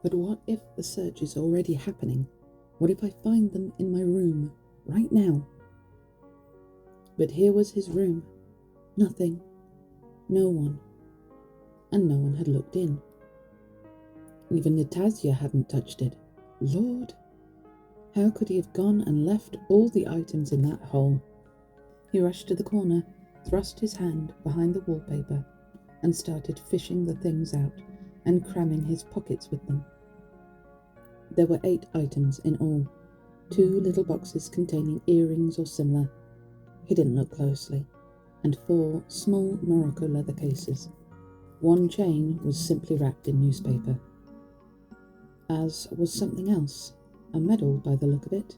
But what if the search is already happening? What if I find them in my room, right now? But here was his room. Nothing. No one. And no one had looked in. Even Natasha hadn't touched it. Lord! How could he have gone and left all the items in that hole? He rushed to the corner, thrust his hand behind the wallpaper, and started fishing the things out and cramming his pockets with them. There were 8 items in all, 2 little boxes containing earrings or similar. He didn't look closely, and 4 small Morocco leather cases. 1 chain was simply wrapped in newspaper, as was something else, a medal by the look of it.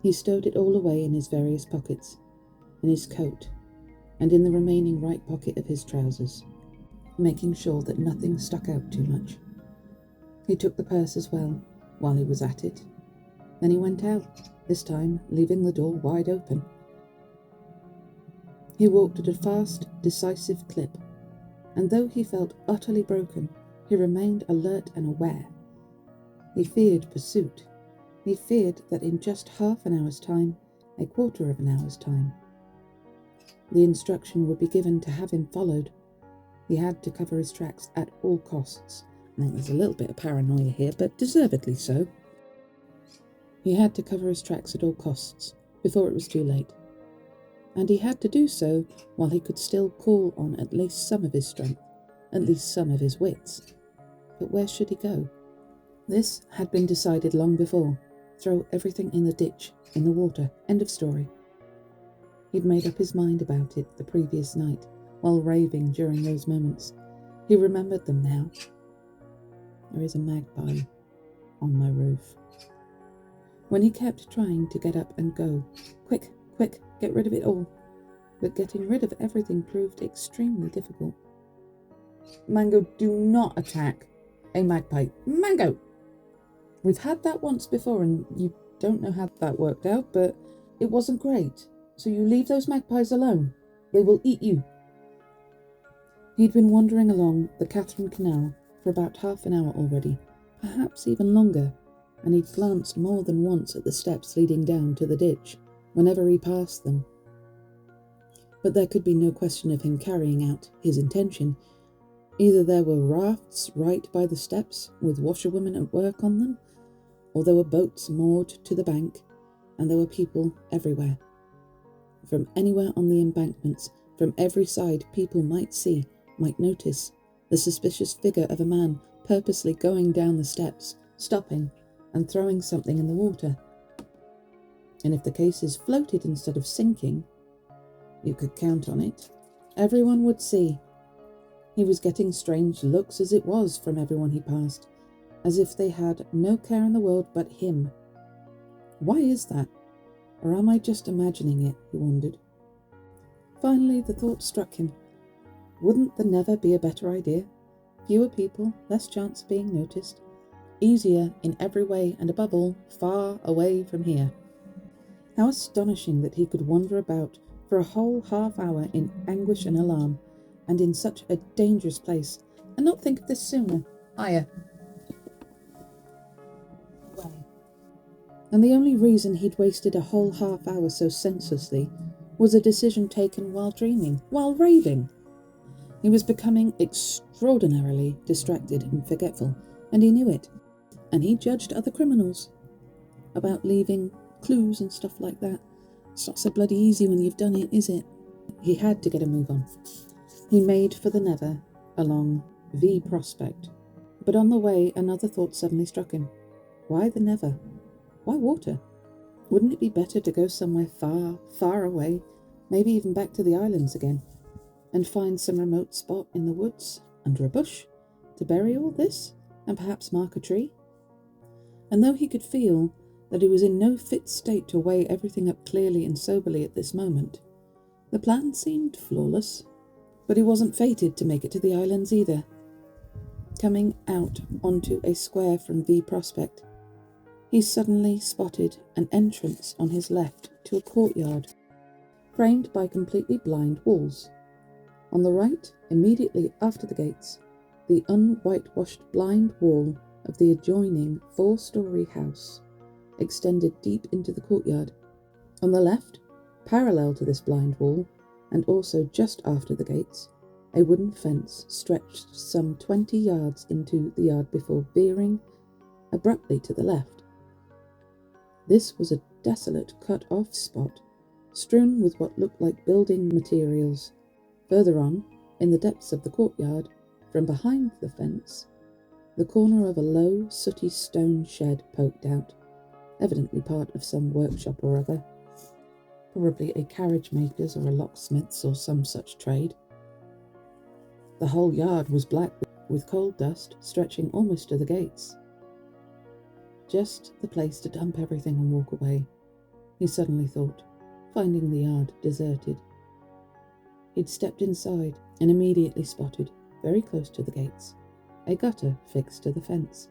He stowed it all away in his various pockets, in his coat, and in the remaining right pocket of his trousers, making sure that nothing stuck out too much. He took the purse as well, while he was at it. Then he went out, this time leaving the door wide open. He walked at a fast, decisive clip, and though he felt utterly broken, he remained alert and aware. He feared pursuit. He feared that in just half an hour's time, a quarter of an hour's time, the instruction would be given to have him followed. He had to cover his tracks at all costs. I think there's a little bit of paranoia here, but deservedly so. He had to cover his tracks at all costs, before it was too late. And he had to do so while he could still call on at least some of his strength, at least some of his wits. But where should he go? This had been decided long before. Throw everything in the ditch, in the water, end of story. He'd made up his mind about it the previous night, while raving during those moments. He remembered them now. There is a magpie on my roof. When he kept trying to get up and go, quick, quick, get rid of it all. But getting rid of everything proved extremely difficult. Mango, do not attack a magpie. Mango! We've had that once before and you don't know how that worked out, but it wasn't great. So you leave those magpies alone. They will eat you. He'd been wandering along the Catherine Canal for about half an hour already, perhaps even longer, and he'd glanced more than once at the steps leading down to the ditch, whenever he passed them. But there could be no question of him carrying out his intention. Either there were rafts right by the steps, with washerwomen at work on them, or there were boats moored to the bank, and there were people everywhere. From anywhere on the embankments, from every side, people might see, might notice, the suspicious figure of a man purposely going down the steps, stopping, and throwing something in the water. And if the cases floated instead of sinking, you could count on it. Everyone would see. He was getting strange looks as it was from everyone he passed, as if they had no care in the world but him. Why is that? Or am I just imagining it, he wondered. Finally, the thought struck him. Wouldn't there never be a better idea? Fewer people, less chance of being noticed, easier in every way, and above all, far away from here. How astonishing that he could wander about for a whole half hour in anguish and alarm, and in such a dangerous place, and not think of this sooner. Higher. Away. And the only reason he'd wasted a whole half hour so senselessly was a decision taken while dreaming, while raving. He was becoming extraordinarily distracted and forgetful, and he knew it. And he judged other criminals about leaving clues and stuff like that. It's not so bloody easy when you've done it, is it? He had to get a move on. He made for the Never, along V Prospect. But on the way, another thought suddenly struck him. Why the Never? Why water? Wouldn't it be better to go somewhere far, far away, maybe even back to the islands again, and find some remote spot in the woods, under a bush, to bury all this, and perhaps mark a tree? And though he could feel that he was in no fit state to weigh everything up clearly and soberly at this moment, the plan seemed flawless. But he wasn't fated to make it to the islands either. Coming out onto a square from V Prospect, he suddenly spotted an entrance on his left to a courtyard, framed by completely blind walls. On the right, immediately after the gates, the unwhitewashed blind wall of the adjoining 4-storey house extended deep into the courtyard. On the left, parallel to this blind wall, and also just after the gates, a wooden fence stretched some 20 yards into the yard before veering abruptly to the left. This was a desolate cut-off spot, strewn with what looked like building materials. Further on, in the depths of the courtyard, from behind the fence, the corner of a low, sooty stone shed poked out, evidently part of some workshop or other, probably a carriage maker's or a locksmith's or some such trade. The whole yard was black with coal dust stretching almost to the gates. Just the place to dump everything and walk away, he suddenly thought, finding the yard deserted. He'd stepped inside and immediately spotted, very close to the gates, a gutter fixed to the fence,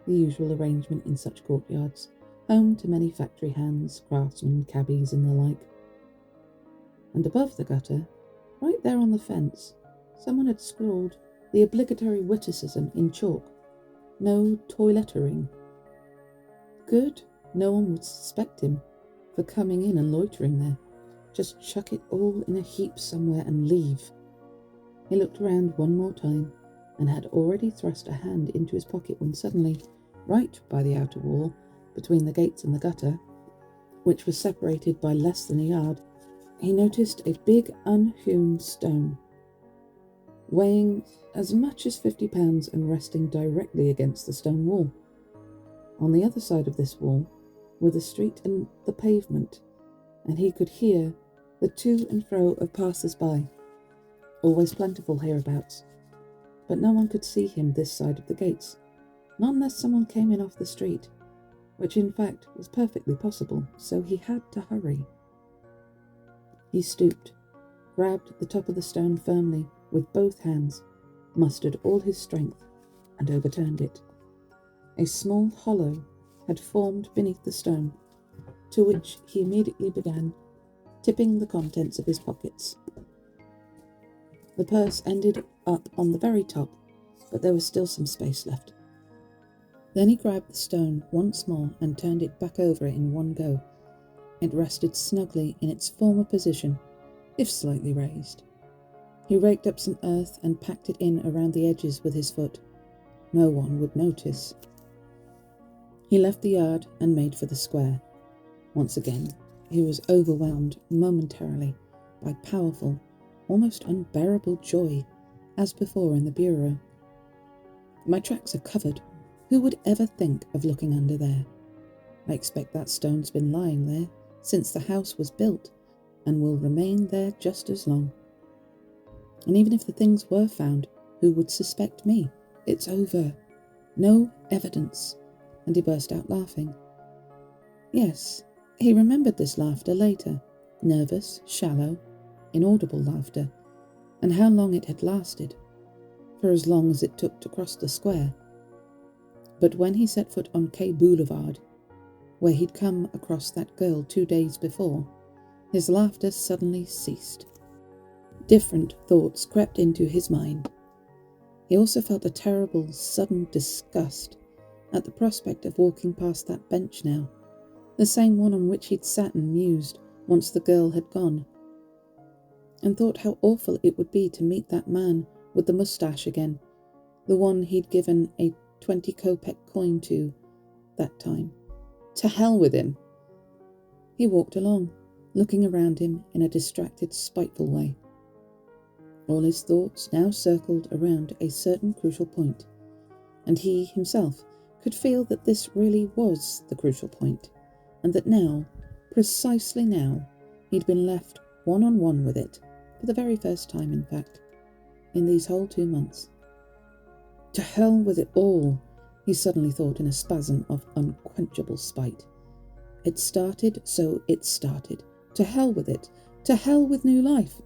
the usual arrangement in such courtyards, home to many factory hands, craftsmen, cabbies and the like. And above the gutter, right there on the fence, someone had scrawled the obligatory witticism in chalk, "No toiletering." Good, no one would suspect him for coming in and loitering there. Just chuck it all in a heap somewhere and leave. He looked around one more time and had already thrust a hand into his pocket when suddenly, right by the outer wall, between the gates and the gutter, which was separated by less than a yard, he noticed a big unhewn stone, weighing as much as 50 pounds and resting directly against the stone wall. On the other side of this wall were the street and the pavement, and he could hear the to and fro of passers-by, always plentiful hereabouts, but no one could see him this side of the gates, not unless someone came in off the street, which in fact was perfectly possible, so he had to hurry. He stooped, grabbed the top of the stone firmly with both hands, mustered all his strength, and overturned it. A small hollow had formed beneath the stone, to which he immediately began tipping the contents of his pockets. The purse ended up on the very top, but there was still some space left. Then he grabbed the stone once more and turned it back over in one go. It rested snugly in its former position, if slightly raised. He raked up some earth and packed it in around the edges with his foot. No one would notice. He left the yard and made for the square. Once again, he was overwhelmed momentarily by powerful, almost unbearable joy, as before in the bureau. My tracks are covered. Who would ever think of looking under there? I expect that stone's been lying there since the house was built and will remain there just as long. And even if the things were found, who would suspect me? It's over. No evidence. And he burst out laughing. Yes, he remembered this laughter later. Nervous, shallow, inaudible laughter, and how long it had lasted. For as long as it took to cross the square. But when he set foot on K Boulevard, where he'd come across that girl 2 days before, his laughter suddenly ceased. Different thoughts crept into his mind. He also felt a terrible, sudden disgust at the prospect of walking past that bench now, the same one on which he'd sat and mused once the girl had gone, and thought how awful it would be to meet that man with the moustache again, the one he'd given a 20 kopeck coin to that time. To hell with him! He walked along, looking around him in a distracted, spiteful way. All his thoughts now circled around a certain crucial point, and he himself could feel that this really was the crucial point, and that now, precisely now, he'd been left one-on-one with it, for the very first time, in fact, in these whole 2 months. To hell with it all, he suddenly thought in a spasm of unquenchable spite. It started, so it started. To hell with it. To hell with new life.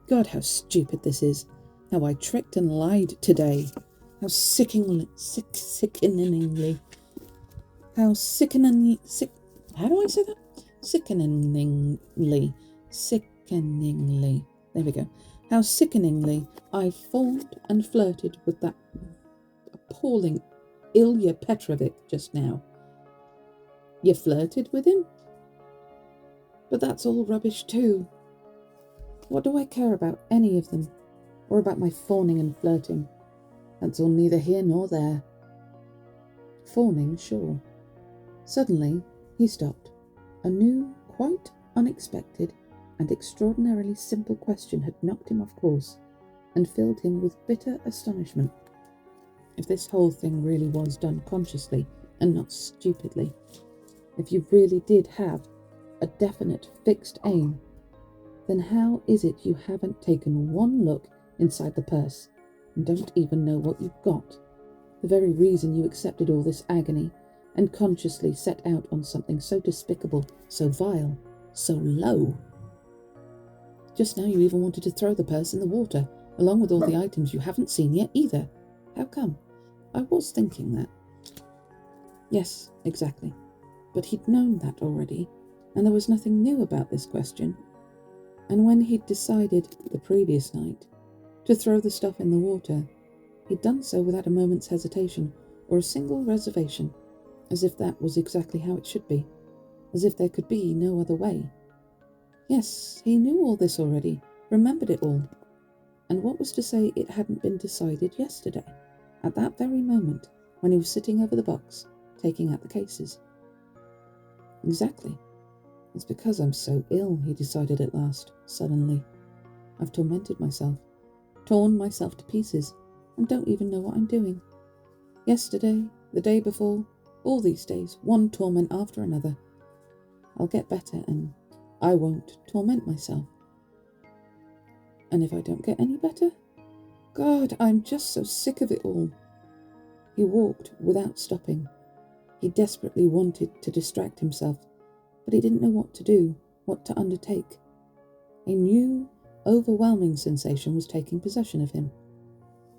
God, how stupid this is. How I tricked and lied today. How sickeningly. How sickeningly. How do I say that? Sickeningly. There we go. How sickeningly I fawned and flirted with that appalling Ilya Petrovich just now. You flirted with him? But that's all rubbish too. What do I care about any of them? Or about my fawning and flirting? That's all neither here nor there. Fawning, sure. Suddenly, he stopped. A new, quite unexpected and extraordinarily simple question had knocked him off course and filled him with bitter astonishment. If this whole thing really was done consciously and not stupidly, if you really did have a definite fixed aim, then how is it you haven't taken one look inside the purse and don't even know what you've got? The very reason you accepted all this agony and consciously set out on something so despicable, so vile, so low. Just now you even wanted to throw the purse in the water, along with all the items you haven't seen yet either. How come? I was thinking that. Yes, exactly. But he'd known that already, and there was nothing new about this question. And when he'd decided, the previous night, to throw the stuff in the water, he'd done so without a moment's hesitation or a single reservation, as if that was exactly how it should be, as if there could be no other way. Yes, he knew all this already, remembered it all. And what was to say it hadn't been decided yesterday, at that very moment, when he was sitting over the box, taking out the cases? Exactly. It's because I'm so ill, he decided at last, suddenly. I've tormented myself, torn myself to pieces, and don't even know what I'm doing. Yesterday, the day before, all these days, one torment after another. I'll get better and I won't torment myself. And if I don't get any better? God, I'm just so sick of it all. He walked without stopping. He desperately wanted to distract himself, but he didn't know what to do, what to undertake. A new, overwhelming sensation was taking possession of him,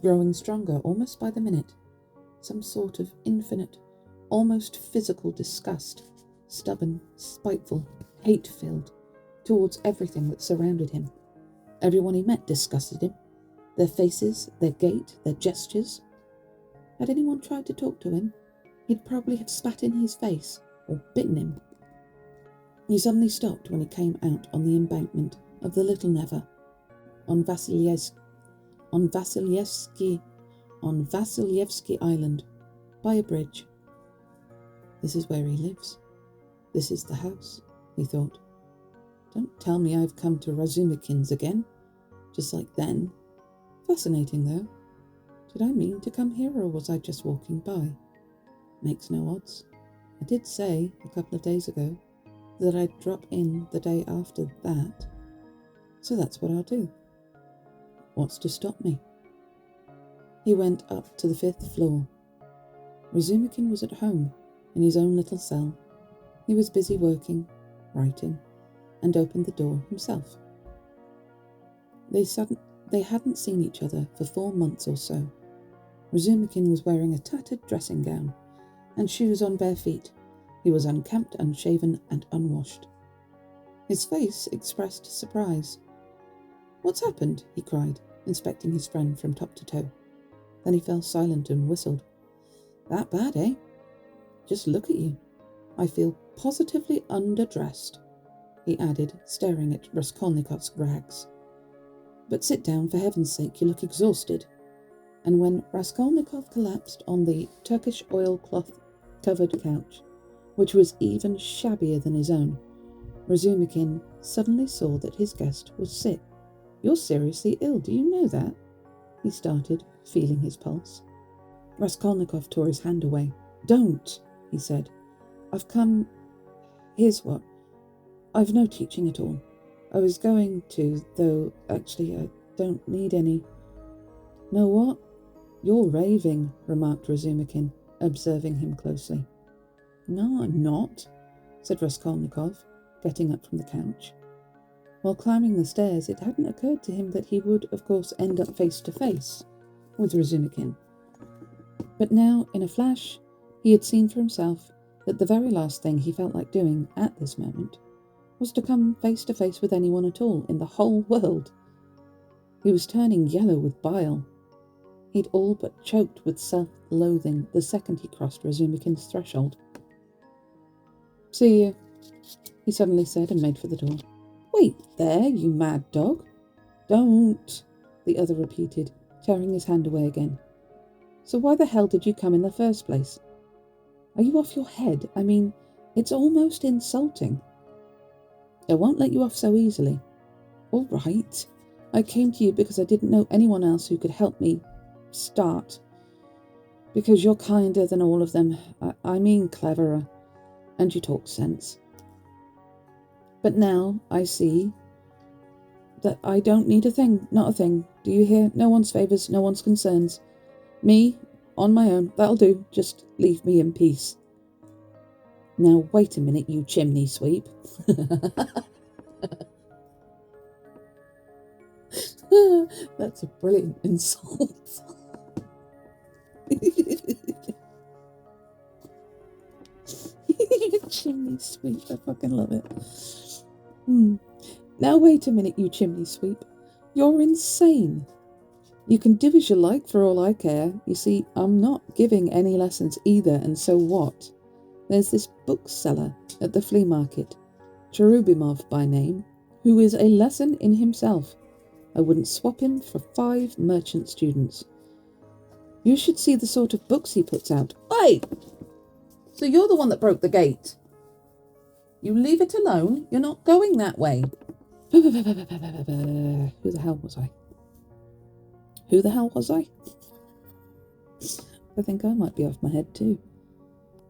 growing stronger almost by the minute. Some sort of infinite, almost physical disgust, stubborn, spiteful, hate-filled, towards everything that surrounded him. Everyone he met disgusted him. Their faces, their gait, their gestures. Had anyone tried to talk to him, he'd probably have spat in his face or bitten him. He suddenly stopped when he came out on the embankment of the Little Never, on Vasilyevsky Island, by a bridge. This is where he lives. This is the house, he thought. Don't tell me I've come to Razumikin's again, just like then. Fascinating, though. Did I mean to come here, or was I just walking by? Makes no odds. I did say, a couple of days ago, that I'd drop in the day after that. So that's what I'll do. What's to stop me? He went up to the 5th floor. Razumikin was at home, in his own little cell. He was busy working, writing, and opened the door himself. They hadn't seen each other for 4 months or so. Razumikin was wearing a tattered dressing gown and shoes on bare feet. He was unkempt, unshaven, and unwashed. His face expressed surprise. "What's happened?" he cried, inspecting his friend from top to toe. Then he fell silent and whistled. "That bad, eh? Just look at you. I feel positively underdressed," he added, staring at Raskolnikov's rags. "But sit down, for heaven's sake, you look exhausted." And when Raskolnikov collapsed on the Turkish oilcloth-covered couch, which was even shabbier than his own, Razumikin suddenly saw that his guest was sick. "You're seriously ill, do you know that?" he started, feeling his pulse. Raskolnikov tore his hand away. "Don't," he said. "I've come... Here's what. I've no teaching at all. I was going to, though actually I don't need any." "Know what? You're raving," remarked Razumikin, observing him closely. "No, I'm not," said Raskolnikov, getting up from the couch. While climbing the stairs, it hadn't occurred to him that he would, of course, end up face to face with Razumikin. But now, in a flash, he had seen for himself that the very last thing he felt like doing at this moment was to come face to face with anyone at all in the whole world. He was turning yellow with bile. He'd all but choked with self-loathing the second he crossed Razumikin's threshold. "See you," he suddenly said, and made for the door. "Wait there, you mad dog." "Don't," the other repeated, tearing his hand away again. "So why the hell did you come in the first place? Are you off your head? I mean, it's almost insulting." "I won't let you off so easily." "All right. I came to you because I didn't know anyone else who could help me start. Because you're kinder than all of them. I mean cleverer. And you talk sense. But now I see that I don't need a thing, not a thing. Do you hear? No one's favours, no one's concerns. Me, on my own, that'll do. Just leave me in peace." "Now wait a minute, you chimney sweep." That's a brilliant insult. Chimney sweep, I fucking love it. "Now wait a minute, you chimney sweep. You're insane. You can do as you like for all I care. You see, I'm not giving any lessons either, and so what? There's this bookseller at the flea market, Cherubimov by name, who is a lesson in himself. I wouldn't swap him for 5 merchant students. You should see the sort of books he puts out." "Oi! So you're the one that broke the gate? You leave it alone. You're not going that way." Who the hell was I? I think I might be off my head too.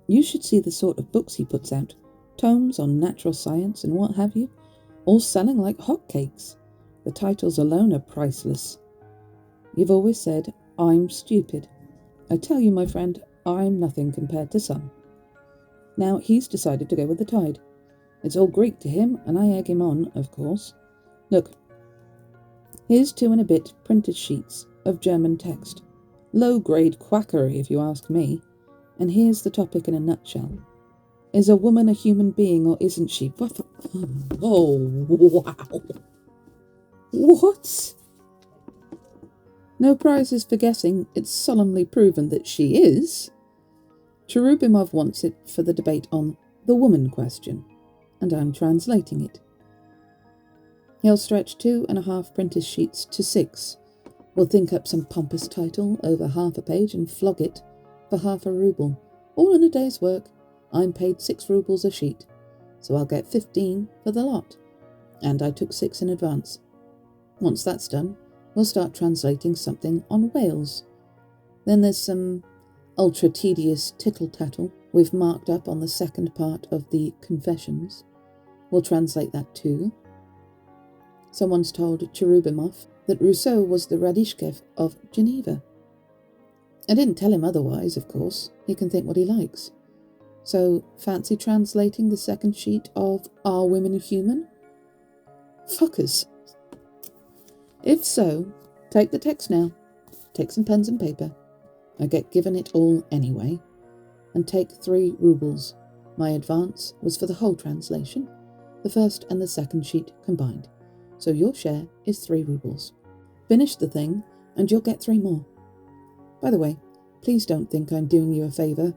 "You should see the sort of books he puts out. Tomes on natural science and what have you. All selling like hotcakes. The titles alone are priceless. You've always said, I'm stupid. I tell you, my friend, I'm nothing compared to some." Now he's decided to go with the tide. It's all Greek to him, and I egg him on, of course. Look, here's 2 and a bit printed sheets of German text. Low-grade quackery, if you ask me. And here's the topic in a nutshell. Is a woman a human being, or isn't she? Oh, wow. What? No prizes for guessing. It's solemnly proven that she is. Cherubimov wants it for the debate on the woman question, and I'm translating it. He'll stretch 2.5 printed sheets to 6. We'll think up some pompous title over half a page and flog it for half a ruble. All in a day's work. I'm paid 6 rubles a sheet, so I'll get 15 for the lot. And I took 6 in advance. Once that's done, we'll start translating something on whales. Then there's some ultra-tedious tittle-tattle we've marked up on the second part of the Confessions. We'll translate that too. Someone's told Cherubimov that Rousseau was the Radishchev of Geneva. I didn't tell him otherwise, of course. He can think what he likes. So, fancy translating the second sheet of Are Women Human? Fuckers. If so, take the text now. Take some pens and paper. I get given it all anyway. And take 3 rubles. My advance was for the whole translation, the first and the second sheet combined. So your share is 3 rubles. Finish the thing, and you'll get 3 more. By the way, please don't think I'm doing you a favour.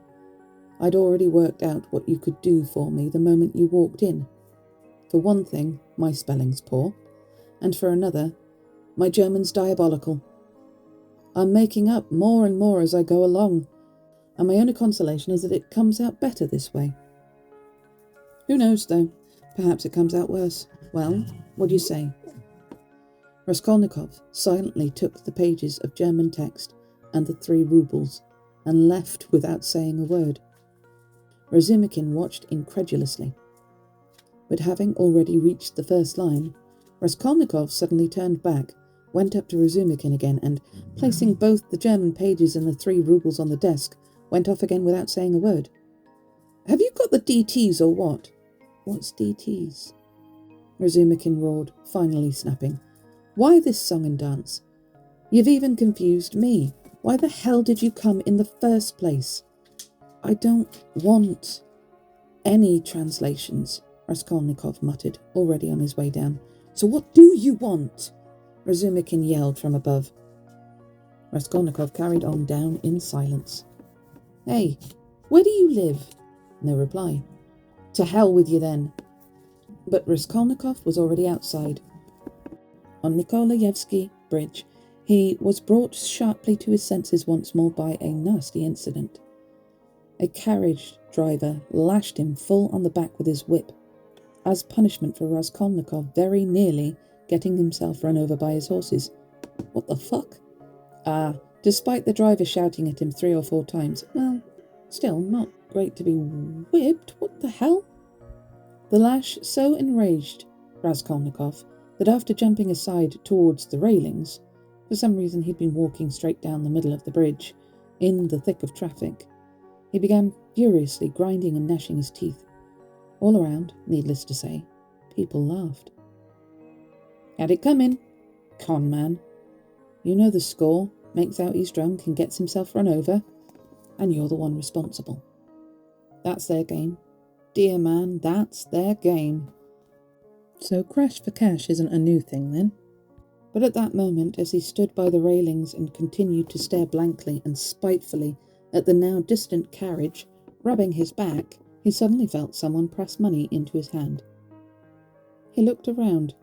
I'd already worked out what you could do for me the moment you walked in. For one thing, my spelling's poor, and for another, my German's diabolical. I'm making up more and more as I go along, and my only consolation is that it comes out better this way. Who knows, though? Perhaps it comes out worse. Well, what do you say? Raskolnikov silently took the pages of German text and the 3 rubles, and left without saying a word. Razumikin watched incredulously. But having already reached the first line, Raskolnikov suddenly turned back, went up to Razumikin again, and, placing both the German pages and the 3 rubles on the desk, went off again without saying a word. Have you got the DTs or what? What's DTs? Razumikin roared, finally snapping. Why this song and dance? You've even confused me. Why the hell did you come in the first place? I don't want any translations, Raskolnikov muttered, already on his way down. So what do you want? Razumikin yelled from above. Raskolnikov carried on down in silence. "Hey, where do you live?" No reply. "To hell with you then." But Raskolnikov was already outside. On Nikolaevsky Bridge, he was brought sharply to his senses once more by a nasty incident. A carriage driver lashed him full on the back with his whip, as punishment for Raskolnikov very nearly getting himself run over by his horses. What the fuck? Despite the driver shouting at him 3 or 4 times, well, still not great to be whipped, what the hell? The lash so enraged Raskolnikov that after jumping aside towards the railings, for some reason he'd been walking straight down the middle of the bridge, in the thick of traffic, he began furiously grinding and gnashing his teeth. All around, needless to say, people laughed. "Had it coming, con man. You know the score, makes out he's drunk and gets himself run over, and you're the one responsible. That's their game. Dear man, that's their game." So crash for cash isn't a new thing then? But at that moment, as he stood by the railings and continued to stare blankly and spitefully at the now distant carriage rubbing his back, he suddenly felt someone press money into his hand. He looked around.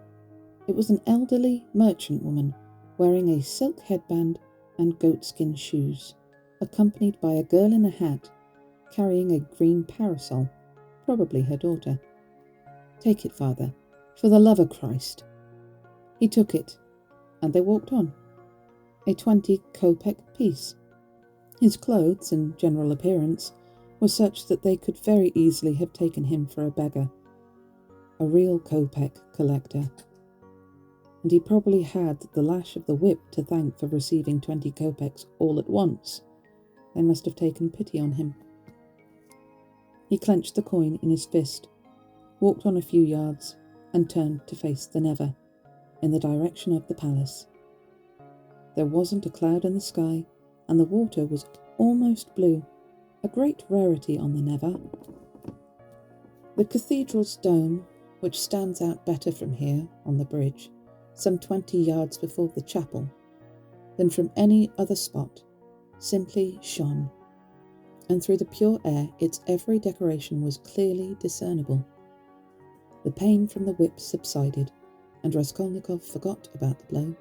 It was an elderly merchant woman wearing a silk headband and goatskin shoes, accompanied by a girl in a hat carrying a green parasol, probably her daughter. "Take it, father, for the love of Christ." He took it, and they walked on. A 20-kopeck piece. His clothes and general appearance were such that they could very easily have taken him for a beggar, a real kopeck collector. And he probably had the lash of the whip to thank for receiving 20 kopecks all at once. They must have taken pity on him. He clenched the coin in his fist, walked on a few yards, and turned to face the Neva, in the direction of the palace. There wasn't a cloud in the sky, and the water was almost blue, a great rarity on the Neva. The cathedral's dome, which stands out better from here on the bridge, some 20 yards before the chapel, than from any other spot, simply shone, and through the pure air its every decoration was clearly discernible. The pain from the whip subsided, and Raskolnikov forgot about the blow.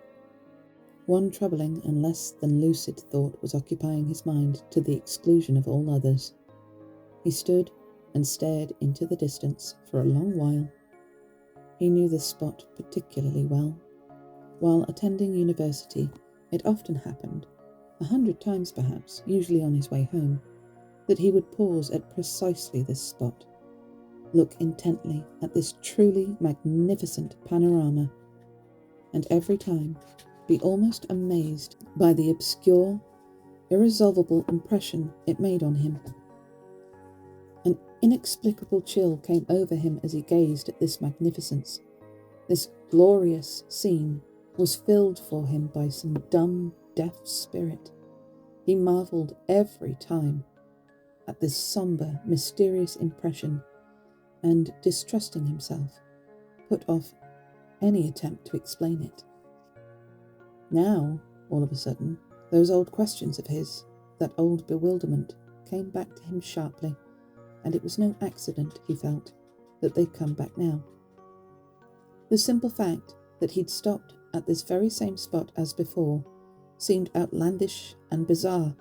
One troubling and less than lucid thought was occupying his mind to the exclusion of all others. He stood and stared into the distance for a long while. He knew this spot particularly well. While attending university, it often happened, 100 times perhaps, usually on his way home, that he would pause at precisely this spot, look intently at this truly magnificent panorama, and every time be almost amazed by the obscure, irresolvable impression it made on him. An inexplicable chill came over him as he gazed at this magnificence. This glorious scene was filled for him by some dumb, deaf spirit. He marvelled every time at this sombre, mysterious impression, and, distrusting himself, put off any attempt to explain it. Now, all of a sudden, those old questions of his, that old bewilderment, came back to him sharply, and it was no accident, he felt, that they'd come back now. The simple fact that he'd stopped at this very same spot as before seemed outlandish and bizarre,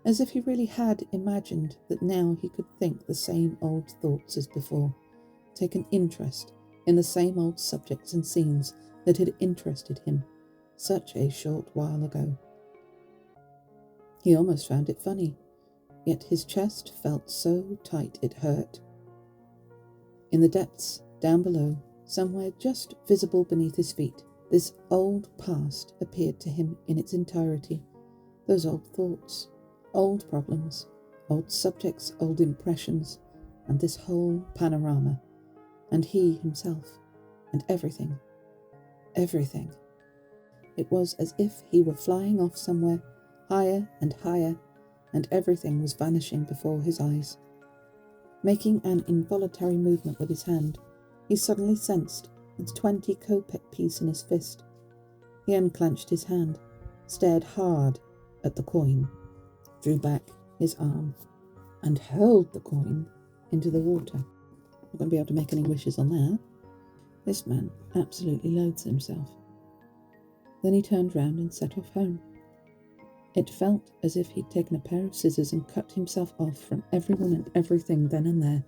as if he really had imagined that now he could think the same old thoughts as before, take an interest in the same old subjects and scenes that had interested him such a short while ago. He almost found it funny, yet his chest felt so tight it hurt. In the depths, down below, somewhere just visible beneath his feet, this old past appeared to him in its entirety. Those old thoughts, old problems, old subjects, old impressions, and this whole panorama, and he himself, and everything. Everything. It was as if he were flying off somewhere, higher and higher, and everything was vanishing before his eyes. Making an involuntary movement with his hand, he suddenly sensed the 20 kopeck piece in his fist. He unclenched his hand, stared hard at the coin, drew back his arm, and hurled the coin into the water. Not going to be able to make any wishes on that. This man absolutely loathes himself. Then he turned round and set off home. It felt as if he'd taken a pair of scissors and cut himself off from everyone and everything then and there.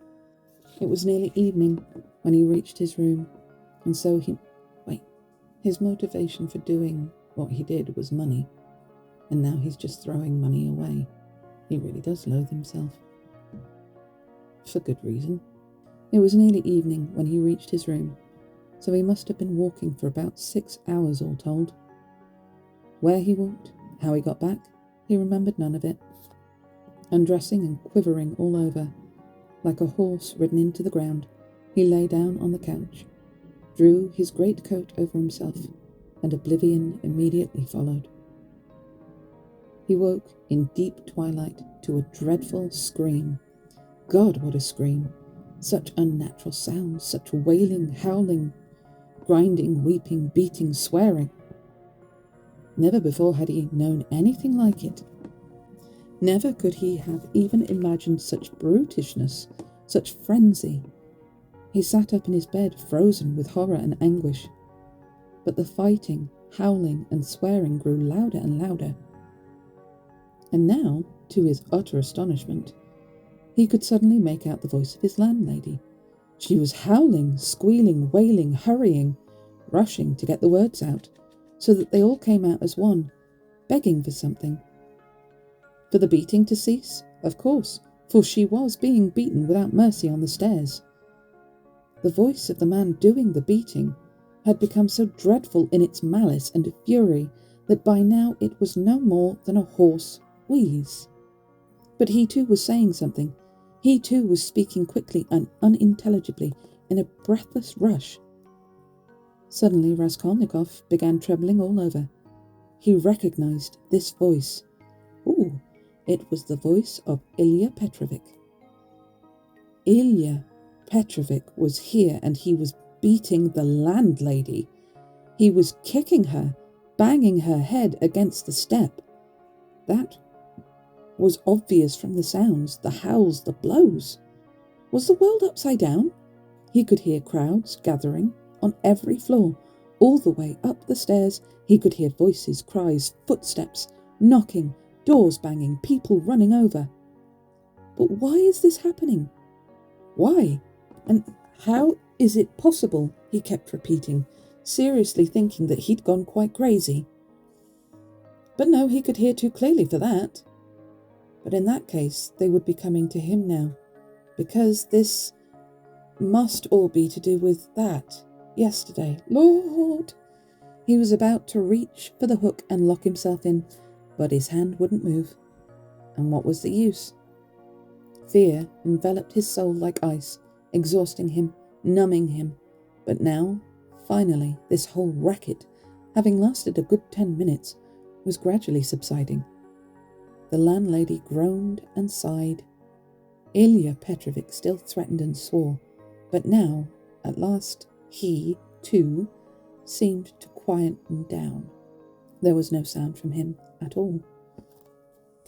It was nearly evening when he reached his room, and so his motivation for doing what he did was money, and now he's just throwing money away. He really does loathe himself. For good reason. It was nearly evening when he reached his room, so he must have been walking for about 6 hours all told. Where he walked, how he got back, he remembered none of it. Undressing and quivering all over, like a horse ridden into the ground, he lay down on the couch, drew his great coat over himself, and oblivion immediately followed. He woke in deep twilight to a dreadful scream. God, what a scream! Such unnatural sounds, such wailing, howling, grinding, weeping, beating, swearing. Never before had he known anything like it. Never could he have even imagined such brutishness, such frenzy. He sat up in his bed, frozen with horror and anguish. But the fighting, howling, and swearing grew louder and louder. And now, to his utter astonishment, he could suddenly make out the voice of his landlady. She was howling, squealing, wailing, hurrying, rushing to get the words out, so that they all came out as one, begging for something. For the beating to cease? Of course, for she was being beaten without mercy on the stairs. The voice of the man doing the beating had become so dreadful in its malice and fury that by now it was no more than a hoarse wheeze. But he too was saying something. He too was speaking quickly and unintelligibly in a breathless rush. Suddenly Raskolnikov began trembling all over. He recognized this voice. Ooh, it was the voice of Ilya Petrovich. Ilya Petrovich was here, and he was beating the landlady. He was kicking her, banging her head against the step. That was obvious from the sounds, the howls, the blows. Was the world upside down? He could hear crowds gathering on every floor. All the way up the stairs he could hear voices, cries, footsteps, knocking, doors banging, people running over. But why is this happening? Why? And how is it possible? He kept repeating, seriously thinking that he'd gone quite crazy. But no, he could hear too clearly for that. But in that case, they would be coming to him now, because this must all be to do with that, yesterday. Lord! He was about to reach for the hook and lock himself in, but his hand wouldn't move. And what was the use? Fear enveloped his soul like ice, exhausting him, numbing him. But now, finally, this whole racket, having lasted a good 10 minutes, was gradually subsiding. The landlady groaned and sighed. Ilya Petrovich still threatened and swore, but now, at last, he, too, seemed to quieten down. There was no sound from him at all.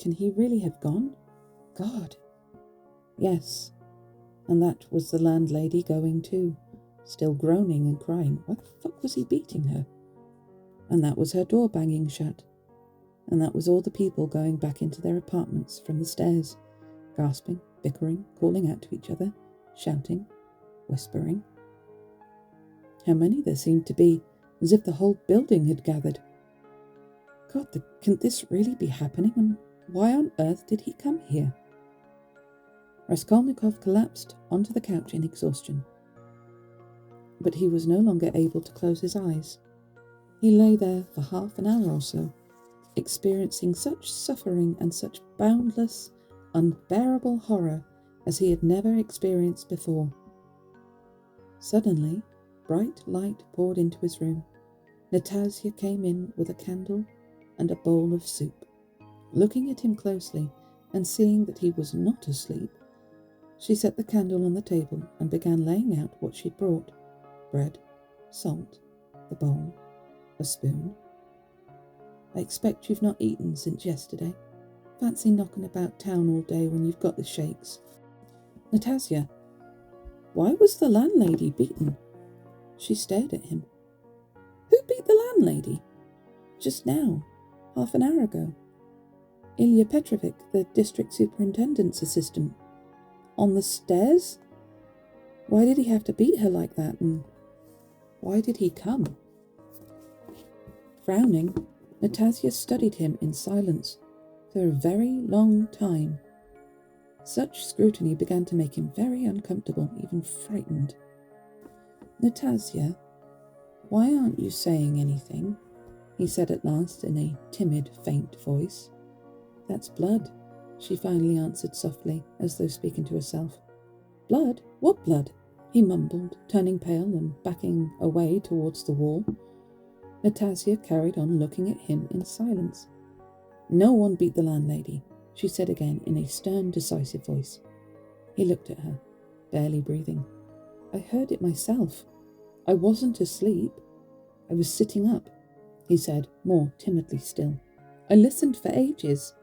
Can he really have gone? God! Yes, and that was the landlady going too, still groaning and crying. Why the fuck was he beating her? And that was her door banging shut. And that was all the people going back into their apartments from the stairs, gasping, bickering, calling out to each other, shouting, whispering. How many there seemed to be, as if the whole building had gathered. God, can this really be happening, and why on earth did he come here? Raskolnikov collapsed onto the couch in exhaustion. But he was no longer able to close his eyes. He lay there for half an hour or so, experiencing such suffering and such boundless, unbearable horror as he had never experienced before. Suddenly, bright light poured into his room. Natasya came in with a candle and a bowl of soup. Looking at him closely and seeing that he was not asleep, she set the candle on the table and began laying out what she'd brought: bread, salt, the bowl, a spoon, I expect you've not eaten since yesterday. Fancy knocking about town all day when you've got the shakes. Natasha, why was the landlady beaten? She stared at him. Who beat the landlady? Just now, half an hour ago. Ilya Petrovich, the district superintendent's assistant. On the stairs? Why did he have to beat her like that, and why did he come? Frowning, Natasha studied him in silence for a very long time. Such scrutiny began to make him very uncomfortable, even frightened. Natasha, why aren't you saying anything? He said at last in a timid, faint voice. That's blood, she finally answered softly, as though speaking to herself. Blood? What blood? He mumbled, turning pale and backing away towards the wall. Natasha carried on looking at him in silence. No one beat the landlady, she said again in a stern, decisive voice. He looked at her, barely breathing. I heard it myself. I wasn't asleep. I was sitting up, he said, more timidly still. I listened for ages.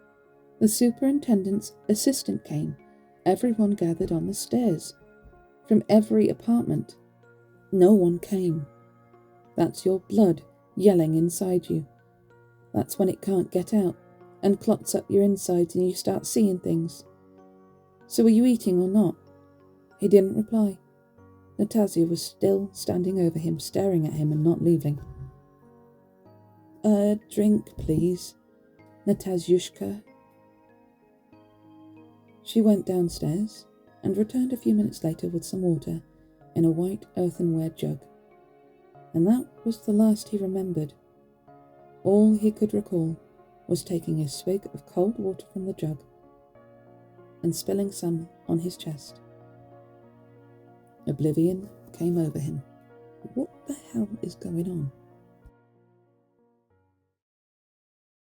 The superintendent's assistant came. Everyone gathered on the stairs. From every apartment. No one came. That's your blood yelling inside you. That's when it can't get out and clots up your insides and you start seeing things. So are you eating or not? He didn't reply. Natasha was still standing over him, staring at him and not leaving. A drink, please, Natashushka. She went downstairs and returned a few minutes later with some water in a white earthenware jug. And that was the last he remembered. All he could recall was taking a swig of cold water from the jug and spilling some on his chest. Oblivion came over him. What the hell is going on?